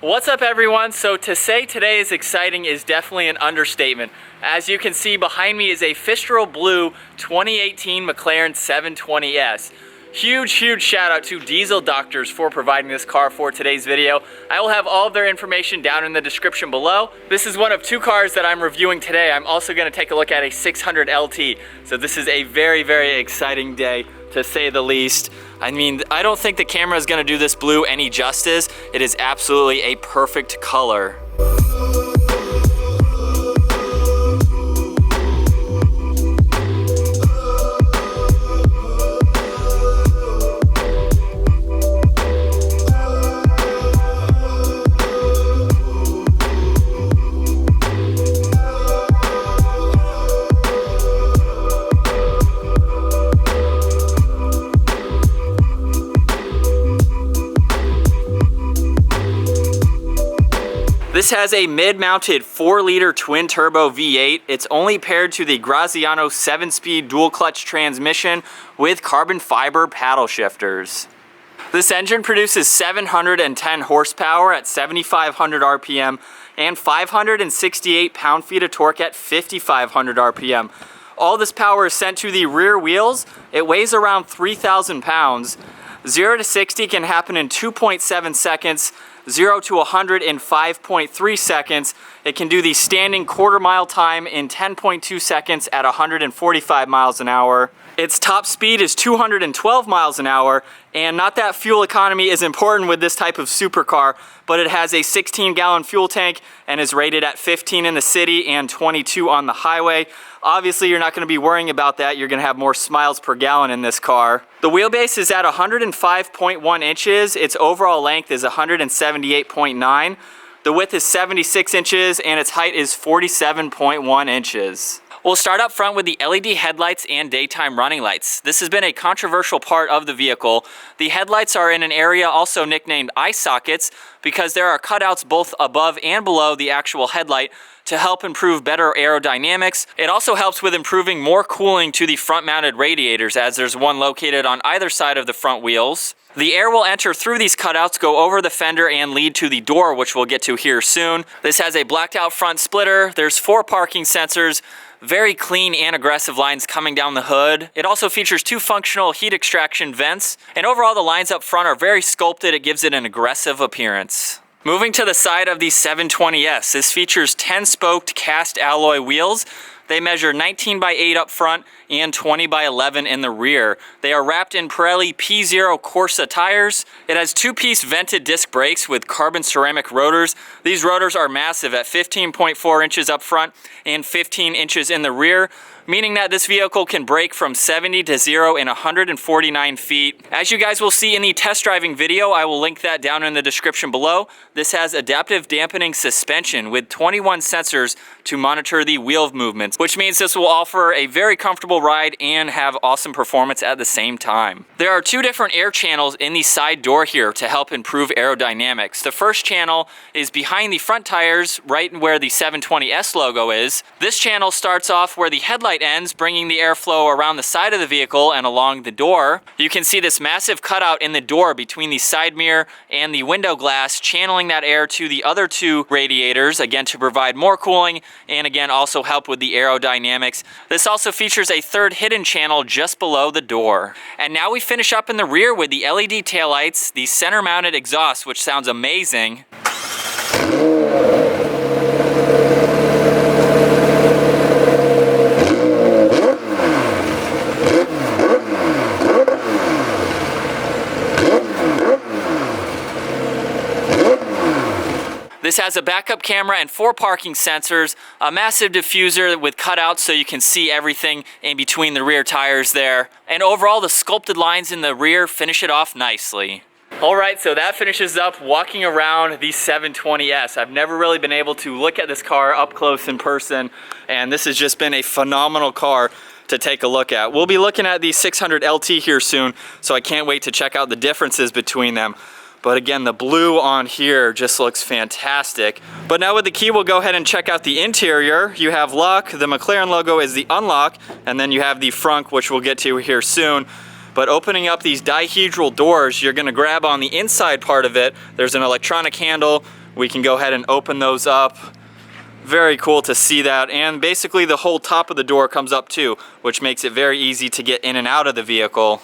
What's up everyone? So to say today is exciting is definitely an understatement. As you can see behind me is a Fistral Blue 2018 McLaren 720S. Huge shout out to Diesel Doctors for providing this car for today's video. I will have all of their information down in the description below. This is one of two cars that I'm reviewing today. I'm also going to take a look at a 600 LT. So this is a very exciting day, to say the least. I mean, I don't think the camera is going to do this blue any justice. It is absolutely a perfect color. This has a mid-mounted 4-liter twin-turbo V8. It's only paired to the Graziano 7-speed dual-clutch transmission with carbon fiber paddle shifters. This engine produces 710 horsepower at 7,500 RPM and 568 pound-feet of torque at 5,500 RPM. All this power is sent to the rear wheels. It weighs around 3,000 pounds. 0 to 60 can happen in 2.7 seconds. 0 to 100 in 5.3 seconds. It can do the standing quarter-mile time in 10.2 seconds at 145 miles an hour. Its top speed is 212 miles an hour, and not that fuel economy is important with this type of supercar, but it has a 16-gallon fuel tank and is rated at 15 in the city and 22 on the highway. Obviously, you're not going to be worrying about that. You're going to have more miles per gallon in this car. The wheelbase is at 105.1 inches. Its overall length is 178.9. The width is 76 inches and its height is 47.1 inches. We'll start up front with the LED headlights and daytime running lights. This has been a controversial part of the vehicle. The headlights are in an area also nicknamed eye sockets because there are cutouts both above and below the actual headlight to help improve better aerodynamics. It also helps with improving more cooling to the front-mounted radiators, as there's one located on either side of the front wheels. The air will enter through these cutouts, go over the fender, and lead to the door, which we'll get to here soon. This has a blacked out front splitter. There's 4 parking sensors. Very clean and aggressive lines coming down the hood. It also features 2 functional heat extraction vents, and overall the lines up front are very sculpted. It gives it an aggressive appearance. Moving to the side of the 720S, this features 10-spoked cast alloy wheels. They measure 19 by 8 up front and 20 by 11 in the rear. They are wrapped in Pirelli P0 Corsa tires. It has 2-piece vented disc brakes with carbon ceramic rotors. These rotors are massive at 15.4 inches up front and 15 inches in the rear, meaning that this vehicle can brake from 70 to 0 in 149 feet. As you guys will see in the test driving video, I will link that down in the description below. This has adaptive dampening suspension with 21 sensors to monitor the wheel movements, which means this will offer a very comfortable ride and have awesome performance at the same time. There are 2 different air channels in the side door here to help improve aerodynamics. The first channel is behind the front tires, right where the 720S logo is. This channel starts off where the headlight ends, bringing the airflow around the side of the vehicle and along the door. You can see this massive cutout in the door between the side mirror and the window glass, channeling that air to the other 2 radiators, again to provide more cooling and again also help with the aerodynamics. This also features a 3rd hidden channel just below the door. And now we finish up in the rear with the LED taillights, the center mounted exhaust, which sounds amazing. This has a backup camera and 4 parking sensors, a massive diffuser with cutouts so you can see everything in between the rear tires there. And overall, the sculpted lines in the rear finish it off nicely. Alright, so that finishes up walking around the 720S. I've never really been able to look at this car up close in person, and this has just been a phenomenal car to take a look at. We'll be looking at the 600 LT here soon, so I can't wait to check out the differences between them. But again, the blue on here just looks fantastic. But now with the key, we'll go ahead and check out the interior. You have lock, the McLaren logo is the unlock, and then you have the frunk, which we'll get to here soon. But opening up these dihedral doors, you're gonna grab on the inside part of it. There's an electronic handle We can go ahead and open those up. Very cool to see that. And basically the whole top of the door comes up too, which makes it very easy to get in and out of the vehicle.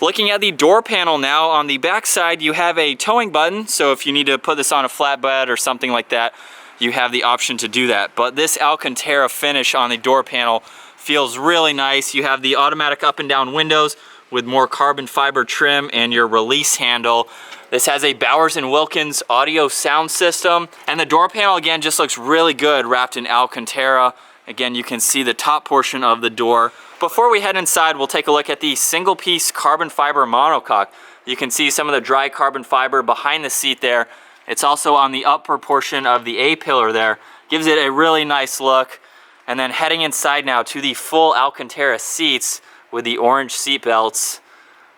Looking at the door panel now, on the back side you have a towing button, so if you need to put this on a flatbed or something like that, you have the option to do that. But this Alcantara finish on the door panel feels really nice. You have the automatic up and down windows with more carbon fiber trim and your release handle. This has a Bowers & Wilkins audio sound system, and the door panel again just looks really good wrapped in Alcantara. Again, you can see the top portion of the door. Before we head inside, we'll take a look at the single piece carbon fiber monocoque. You can see some of the dry carbon fiber behind the seat there. It's also on the upper portion of the A-pillar there. Gives it a really nice look. And then heading inside now to the full Alcantara seats with the orange seat belts.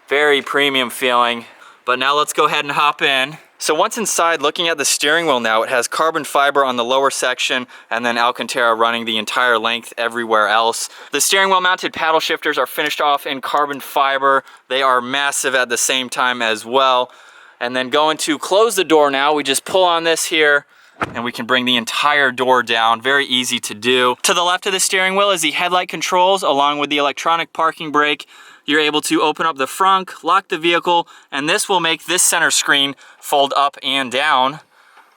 Very premium feeling. But now let's go ahead and hop in. So once inside, looking at the steering wheel now, it has carbon fiber on the lower section and then Alcantara running the entire length everywhere else. The steering wheel mounted paddle shifters are finished off in carbon fiber. They are massive at the same time as well. And then going to close the door now, we just pull on this here and we can bring the entire door down. Very easy to do. To the left of the steering wheel is the headlight controls along with the electronic parking brake. You're able to open up the front, lock the vehicle, and this will make this center screen fold up and down.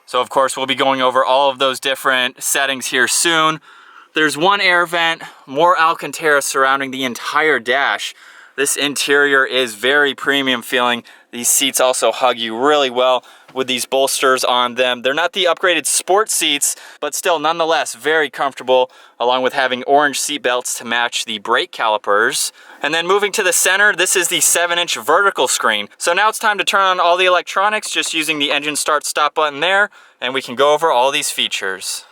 So of course we'll be going over all of those different settings here soon. There's one air vent, more Alcantara surrounding the entire dash. This interior is very premium feeling. These seats also hug you really well with these bolsters on them. They're not the upgraded sport seats, but still nonetheless very comfortable, along with having orange seat belts to match the brake calipers. And then moving to the center, this is the 7-inch vertical screen. So now it's time to turn on all the electronics just using the engine start stop button there, and we can go over all these features.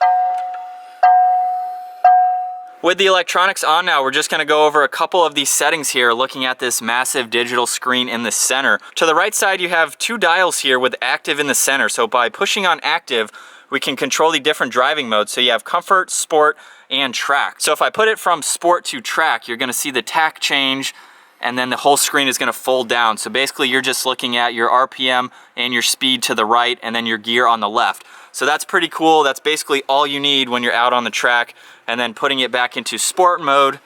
With the electronics on now, we're just going to go over a couple of these settings here, looking at this massive digital screen in the center. To the right side, you have two dials here with active in the center. So by pushing on active, we can control the different driving modes. So you have comfort, sport, and track. So if I put it from sport to track, you're going to see the tack change, and then the whole screen is going to fold down. So basically, you're just looking at your RPM and your speed to the right, and then your gear on the left. So that's pretty cool. That's basically all you need when you're out on the track. And then putting it back into sport mode,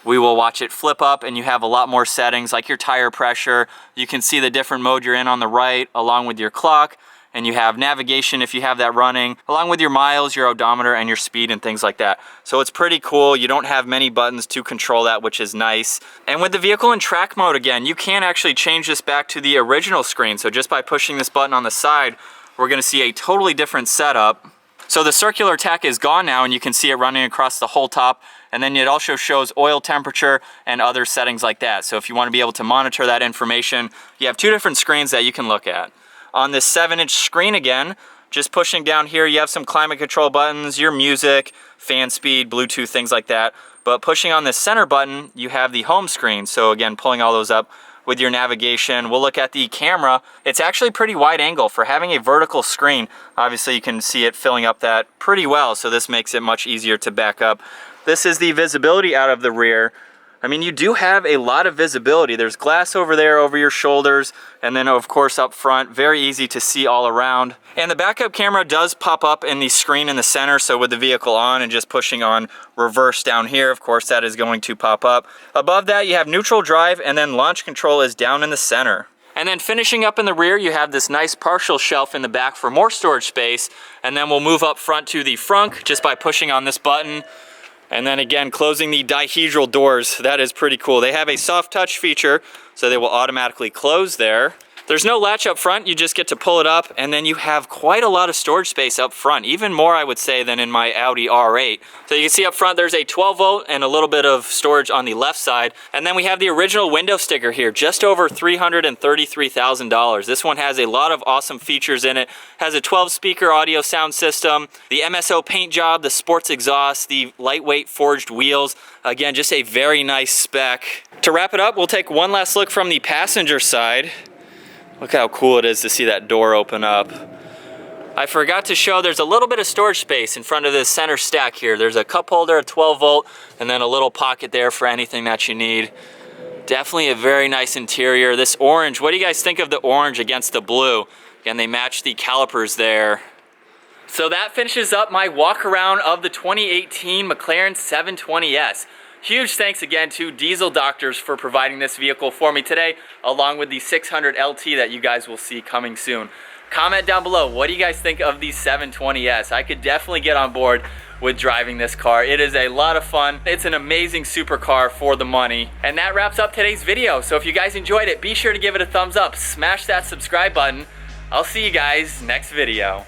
we will watch it flip up, and you have a lot more settings like your tire pressure. You can see the different mode you're in on the right along with your clock, and you have navigation if you have that running, along with your miles, your odometer, and your speed and things like that. So it's pretty cool. You don't have many buttons to control that, which is nice. And with the vehicle in track mode again, you can actually change this back to the original screen. So just by pushing this button on the side, we're going to see a totally different setup. So the circular tack is gone now, and you can see it running across the whole top, and then it also shows oil temperature and other settings like that. So if you want to be able to monitor that information, you have two different screens that you can look at. On this 7-inch screen again, just pushing down here, you have some climate control buttons, your music, fan speed, Bluetooth, things like that. But pushing on this center button, you have the home screen. So again, pulling all those up with your navigation. We'll look at the camera. It's actually pretty wide angle for having a vertical screen. Obviously you can see it filling up that pretty well, so this makes it much easier to back up. This is the visibility out of the rear. I mean, you do have a lot of visibility. There's glass over there over your shoulders, and then of course up front, very easy to see all around. And the backup camera does pop up in the screen in the center, so with the vehicle on and just pushing on reverse down here, of course that is going to pop up. Above that you have neutral drive, and then launch control is down in the center. And then finishing up in the rear, you have this nice partial shelf in the back for more storage space, and then we'll move up front to the front just by pushing on this button. And then again, closing the dihedral doors. That is pretty cool. They have a soft touch feature, so they will automatically close there. There's no latch up front, you just get to pull it up, and then you have quite a lot of storage space up front, even more I would say than in my Audi R8. So you can see up front there's a 12 volt and a little bit of storage on the left side. And then we have the original window sticker here, just over $333,000. This one has a lot of awesome features in it. Has a 12 speaker audio sound system, the MSO paint job, the sports exhaust, the lightweight forged wheels. Again, just a very nice spec. To wrap it up, we'll take one last look from the passenger side. Look how cool it is to see that door open up. I forgot to show there's a little bit of storage space in front of this center stack here. There's a cup holder, a 12 volt, and then a little pocket there for anything that you need. Definitely a very nice interior. This orange, what do you guys think of the orange against the blue? Again, they match the calipers there. So that finishes up my walk around of the 2018 McLaren 720S. Huge thanks again to Diesel Doctors for providing this vehicle for me today, along with the 600 LT that you guys will see coming soon. Comment down below, what do you guys think of the 720S? I could definitely get on board with driving this car. It is a lot of fun. It's an amazing supercar for the money. And that wraps up today's video. So if you guys enjoyed it, be sure to give it a thumbs up, smash that subscribe button. I'll see you guys next video.